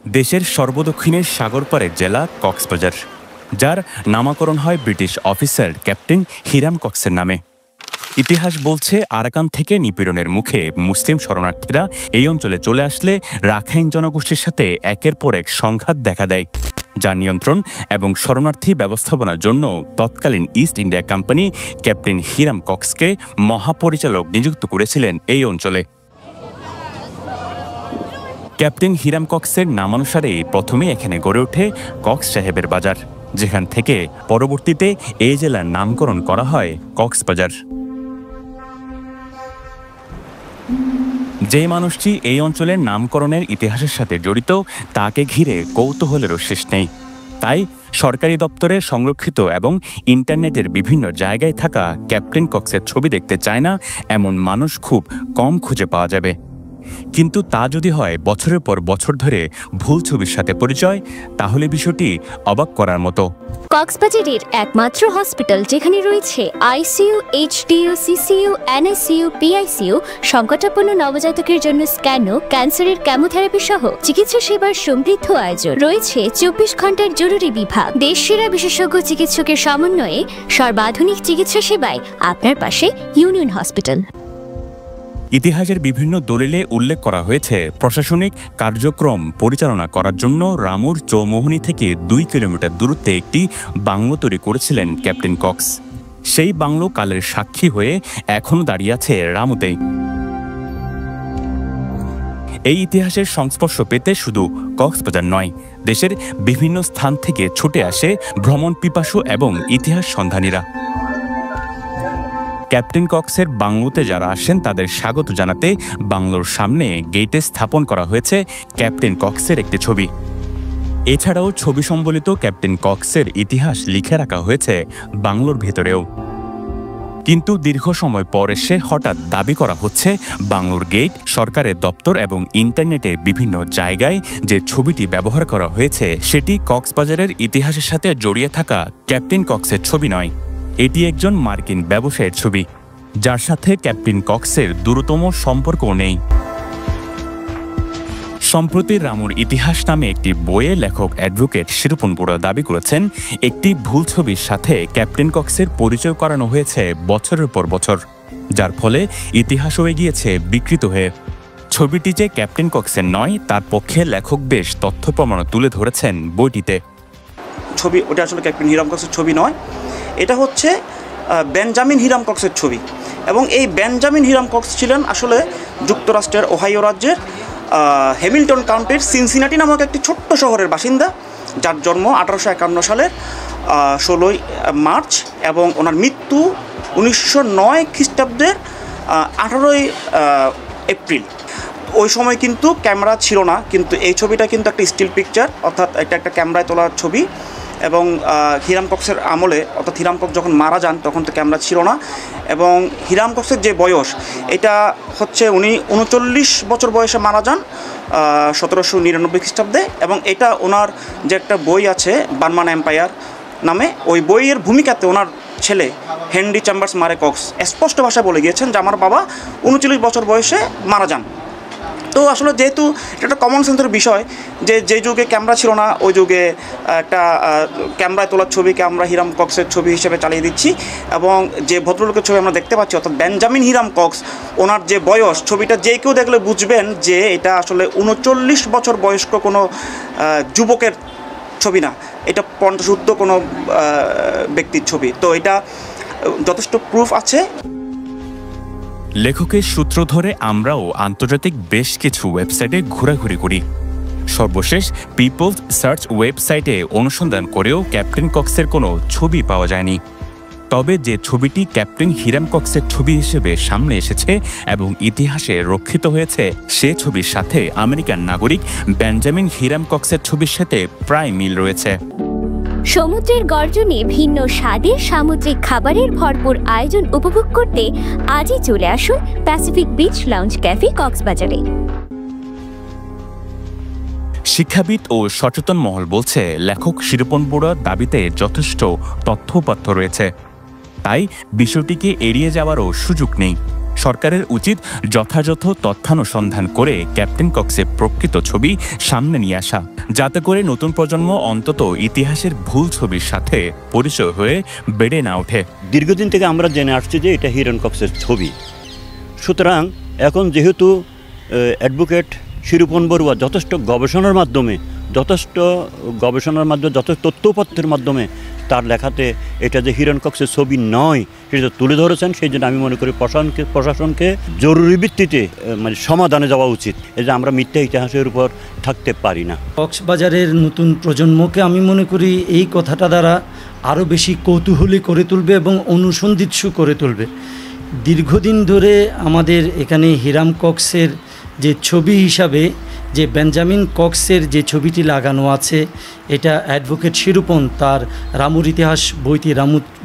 দেশের সর্বদক্ষিণের সাগরপাড়ের জেলা কক্সবাজার, যার নামকরণ হয় ব্রিটিশ অফিসার ক্যাপ্টেন হিরাম কক্সের নামে। ইতিহাস বলছে আরাকান থেকে নিপীড়নের মুখে মুসলিম শরণার্থীরা এই অঞ্চলে চলে আসলে রাখাইন জনগোষ্ঠীর সাথে একের পর এক সংঘাত দেখা দেয়, যা নিয়ন্ত্রণ এবং শরণার্থী ব্যবস্থাপনার জন্য তৎকালীন East India company captain Hiram কক্সকে মহাপরিচালক নিযুক্ত করেছিলেন এই অঞ্চলে। ক্যাপ্টেন হিরাম কক্সের নামানুসারে প্রথমে এখানে গড়ে ওঠে কক্স সাহেবের বাজার, যেখান থেকে পরবর্তীতে এই জেলার নামকরণ করা হয় কক্সবাজার। যে মানুষটি এই অঞ্চলের নামকরণের ইতিহাসের সাথে জড়িত তাকে ঘিরে কৌতূহলেরও শেষ নেই। তাই সরকারি দপ্তরে সংরক্ষিত এবং ইন্টারনেটের বিভিন্ন জায়গায় থাকা ক্যাপ্টেন কক্সের ছবি দেখতে চায় না এমন মানুষ খুব কম খুঁজে পাওয়া যাবে। কিন্তু তা যদি হয় বছরের পর বছর ধরে ভুল ছবির সাথে পরিচয়, তাহলে বিষয়টি অবাক করার মতো। কক্সবাজারের একমাত্র হসপিটাল যেখানে রয়েছে ICU, HDU, CCU, NICU, PICU, সংকটাপন্ন নবজাতকের জন্য স্ক্যানো, ক্যান্সারের কেমোথেরাপি সহ চিকিৎসা সেবার সমৃদ্ধ আয়োজন। রয়েছে 24 ঘন্টার জরুরি বিভাগ। দেশসেরা বিশেষজ্ঞ চিকিৎসকের সমন্বয়ে সর্বাধুনিক চিকিৎসা সেবায় আপনার পাশে ইউনিয়ন হসপিটাল। ইতিহাসের বিভিন্ন দলিলে উল্লেখ করা হয়েছে প্রশাসনিক কার্যক্রম পরিচালনা করার জন্য রামুর চৌমোহনী থেকে 2 কিলোমিটার দূরত্বে একটি বাংলো তৈরি করেছিলেন ক্যাপ্টেন কক্স। সেই বাংলো কালের সাক্ষী হয়ে এখনও দাঁড়িয়ে আছে রামুতে। এই ইতিহাসের সংস্পর্শ পেতে শুধু কক্সবাজার নয়, দেশের বিভিন্ন স্থান থেকে ছুটে আসে ভ্রমণ পিপাসু এবং ইতিহাস সন্ধানীরা। ক্যাপ্টেন কক্সের বাংলোতে যারা আসেন তাদের স্বাগত জানাতে বাংলোর সামনে গেটে স্থাপন করা হয়েছে ক্যাপ্টেন কক্সের একটি ছবি। এছাড়াও ছবি সম্বলিত ক্যাপ্টেন কক্সের ইতিহাস লিখে রাখা হয়েছে বাংলোর ভেতরেও। কিন্তু দীর্ঘ সময় পর এসে হঠাৎ দাবি করা হচ্ছে বাংলোর গেট, সরকারের দপ্তর এবং ইন্টারনেটের বিভিন্ন জায়গায় যে ছবিটি ব্যবহার করা হয়েছে সেটি কক্সবাজারের ইতিহাসের সাথে জড়িয়ে থাকা ক্যাপ্টেন কক্সের ছবি নয়। এটি একজন মার্কিন ব্যবসায়ীর ছবি, যার সাথে ক্যাপ্টেন কক্সের দূরতম সম্পর্কও নেই। সম্প্রতি রামুর ইতিহাস নামে একটি বইয়ে লেখক অ্যাডভোকেট শিরোপন বুড়া দাবি করেছেন একটি ভুল ছবির সাথে ক্যাপ্টেন কক্সের পরিচয় করানো হয়েছে বছরের পর বছর, যার ফলে ইতিহাস হয়ে গিয়েছে বিকৃত হয়ে। ছবিটি যে ক্যাপ্টেন কক্সের নয় তার পক্ষে লেখক বেশ তথ্য প্রমাণ তুলে ধরেছেন বইটিতে। ছবি ওটা আসলে ক্যাপ্টেন হিরাম কক্সের ছবি নয়, এটা হচ্ছে বেঞ্জামিন হিরাম কক্সের ছবি। এবং এই বেঞ্জামিন হিরাম কক্স ছিলেন আসলে যুক্তরাষ্ট্রের ওহাইও রাজ্যের হ্যামিল্টন কাউন্টির সিনসিনাটি নামক একটি ছোট্ট শহরের বাসিন্দা, যার জন্ম 1851 সালের 16 মার্চ এবং ওনার মৃত্যু 1909 খ্রিস্টাব্দের 18 এপ্রিল। ওই সময় কিন্তু ক্যামেরা ছিল না, কিন্তু এই ছবিটা কিন্তু একটা স্টিল পিকচার, অর্থাৎ এটা একটা ক্যামেরায় তোলার ছবি। এবং হিরাম কক্সের আমলে, অর্থাৎ হিরাম কক্স যখন মারা যান তখন তো ক্যামেরা ছিল না। এবং হিরাম কক্সের যে বয়স, এটা হচ্ছে উনি 39 বছর বয়সে মারা যান 1799 খ্রিস্টাব্দে। এবং এটা ওনার যে একটা বই আছে বার্মান এম্পায়ার নামে, ওই বইয়ের ভূমিকাতে ওনার ছেলে হেনরি চেম্বার্স মারে কক্স স্পষ্ট ভাষায় বলে গিয়েছেন যে আমার বাবা 39 বছর বয়সে মারা যান। তো আসলে যেহেতু এটা একটা কমন সেন্সের বিষয় যে যুগে ক্যামেরা ছিল না, ওই যুগে একটা ক্যামেরায় তোলার ছবিকে আমরা হিরাম কক্সের ছবি হিসেবে চালিয়ে দিচ্ছি। এবং যে ভদ্রলোকের ছবি আমরা দেখতে পাচ্ছি, অর্থাৎ বেঞ্জামিন হিরাম কক্স, ওনার যে বয়স, ছবিটা যে কেউ দেখলে বুঝবেন যে এটা আসলে 39 বছর বয়স্ক কোনো যুবকের ছবি না, এটা 50 কোনো ব্যক্তির ছবি। তো এটা যথেষ্ট প্রুফ আছে। লেখকের সূত্র ধরে আমরাও আন্তর্জাতিক বেশ কিছু ওয়েবসাইটে ঘোরাঘুরি করি। সর্বশেষ পিপলস সার্চ ওয়েবসাইটে অনুসন্ধান করেও ক্যাপ্টেন কক্সের কোনো ছবি পাওয়া যায়নি। তবে যে ছবিটি ক্যাপ্টেন হিরাম কক্সের ছবি হিসেবে সামনে এসেছে এবং ইতিহাসে রক্ষিত হয়েছে, সে ছবির সাথে আমেরিকান নাগরিক বেঞ্জামিন হিরাম কক্সের ছবির সাথে প্রায় মিল রয়েছে। সমুদ্রের গর্জনে ভিন্ন স্বাদের সামুদ্রিক খাবারের ভরপুর আয়োজন উপভোগ করতে আজই চলে আসুন প্যাসিফিক বিচ লাউঞ্জ ক্যাফে কক্সবাজারে। শিক্ষাবিদ ও সচেতন মহল বলছে লেখক শিরোপন বুড়ার দাবিতে যথেষ্ট তথ্যপাত্য রয়েছে, তাই বিষয়টিকে এড়িয়ে যাওয়ারও সুযোগ নেই। সরকারের উচিত যথাযথ তথ্যানুসন্ধান করে ক্যাপ্টেন কক্সের প্রকৃত ছবি সামনে নিয়ে আসা, যাতে করে নতুন প্রজন্ম অন্তত ইতিহাসের ভুল ছবির সাথে পরিচয় হয়ে বেড়ে না ওঠে। দীর্ঘদিন থেকে আমরা জেনে আসছি যে এটা হিরণ কক্সের ছবি। সুতরাং এখন যেহেতু অ্যাডভোকেট শিরূপন বড়ুয়া যথেষ্ট গবেষণার মাধ্যমে যথেষ্ট তথ্যপত্রের মাধ্যমে তার লেখাতে এটা যে হিরণ কক্সের ছবি নয় সেটা তুলে ধরেছেন, সেই জন্য আমি মনে করি প্রশাসনকে জরুরি ভিত্তিতে মানে সমাধানে যাওয়া উচিত। এই যে আমরা মিথ্যা ইতিহাসের উপর থাকতে পারি না। কক্সবাজারের নতুন প্রজন্মকে আমি মনে করি এই কথাটা দ্বারা আরও বেশি কৌতূহলী করে তুলবে এবং অনুসন্ধিৎসু করে তুলবে। দীর্ঘদিন ধরে আমাদের এখানে হিরাম কক্সের যে ছবি হিসাবে যে বেঞ্জামিন কক্সের যে ছবিটি লাগানো আছে, এটা অ্যাডভোকেট শিরূপন তার রামুর ইতিহাস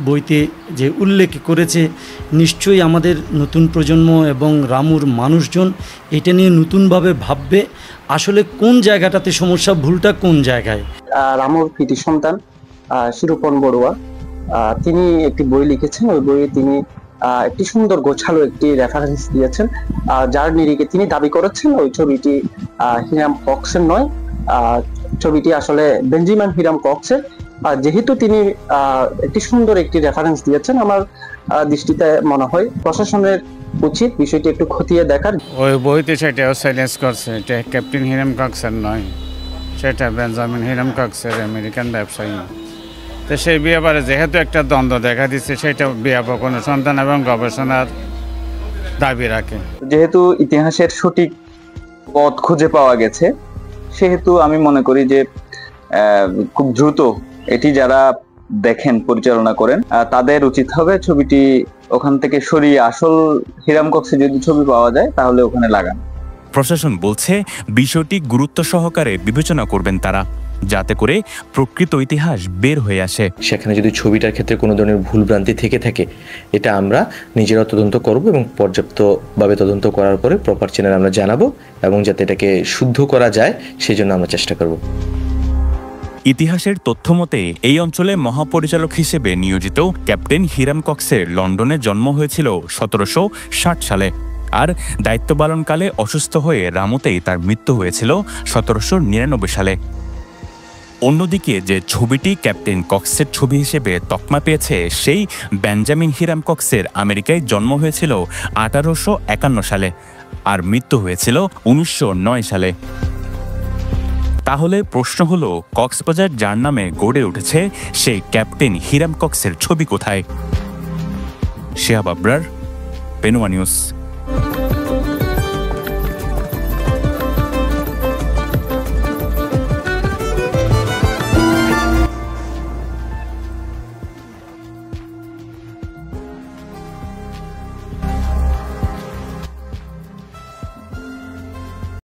বইতে যে উল্লেখ করেছে। নিশ্চয়ই আমাদের নতুন প্রজন্ম এবং রামুর মানুষজন এটা নিয়ে নতুনভাবে ভাববে আসলে কোন জায়গাটাতে সমস্যা, ভুলটা কোন জায়গায়। রামুর কৃতি সন্তান শিরূপন বড়ুয়া তিনি একটি বই লিখেছেন। ওই বইয়ে তিনি একটি সুন্দর গোছালো একটি রেফারেন্স দিয়েছেন, যার নিরিখে তিনি দাবি করেছেন ওই ছবিটি হিরাম কক্সের নয়, ছবিটি আসলে বেঞ্জামিন হিরাম কক্সের। যেহেতু তিনি একটি সুন্দর একটি রেফারেন্স দিয়েছেন, আমার দৃষ্টিতে মনে হয় প্রশাসনের উচিত বিষয়টি একটু খতিয়ে দেখার। ওই বইতে সেটাও চ্যালেঞ্জ করছে, এটা ক্যাপ্টেন হিরাম কক্সের নয়, সেটা বেঞ্জামিন হিরাম কক্সের আমেরিকান ব্যবসায়ী। তো সেই ব্যাপারে যেহেতু একটা দ্বন্দ্ব দেখা দিচ্ছে, সেটা ব্যাপক অনুসন্ধান এবং গবেষণার দাবি রাখে। যেহেতু ইতিহাসের সঠিক পথ খুঁজে পাওয়া গেছে, সেহেতু আমি মনে করি যে খুব দ্রুত এটি যারা দেখেন পরিচালনা করেন তাদের উচিত হবে ছবিটি ওখান থেকে সরিয়ে আসল হিরাম কক্সে যদি ছবি পাওয়া যায় তাহলে ওখানে লাগান। প্রশাসন বলছে বিষয়টি গুরুত্ব সহকারে বিবেচনা করবেন তারা, যাতে করে প্রকৃত ইতিহাস বের হয়ে আসে। সেখানে যদি ছবিটার ক্ষেত্রে কোনো ধরনের ভুলভ্রান্তি থেকে থাকে, এটা আমরা নিজেরা তদন্ত করব এবং পর্যাপ্তভাবে তদন্ত করার পরে প্রপার চ্যানেল আমরা জানাবো এবং যাতে এটাকে শুদ্ধ করা যায় সেই জন্য আমরা চেষ্টা করব। ইতিহাসের তথ্য মতে এই অঞ্চলে মহাপরিচালক হিসেবে নিয়োজিত ক্যাপ্টেন হিরাম কক্সের লন্ডনে জন্ম হয়েছিল 1760 সালে, আর দায়িত্ব পালনকালে অসুস্থ হয়ে রামুতেই তার মৃত্যু হয়েছিল 1799 সালে। অন্যদিকে যে ছবিটি ক্যাপ্টেন কক্সের ছবি হিসেবে তকমা পেয়েছে, সেই বেঞ্জামিন হিরাম কক্সের আমেরিকায় জন্ম হয়েছিল 1851 সালে আর মৃত্যু হয়েছিল 1909 সালে। তাহলে প্রশ্ন হলো, কক্সবাজার যার নামে গড়ে উঠেছে সেই ক্যাপ্টেন হিরাম কক্সের ছবি কোথায়? শিহাব আবরার, পেনুয়া নিউজ।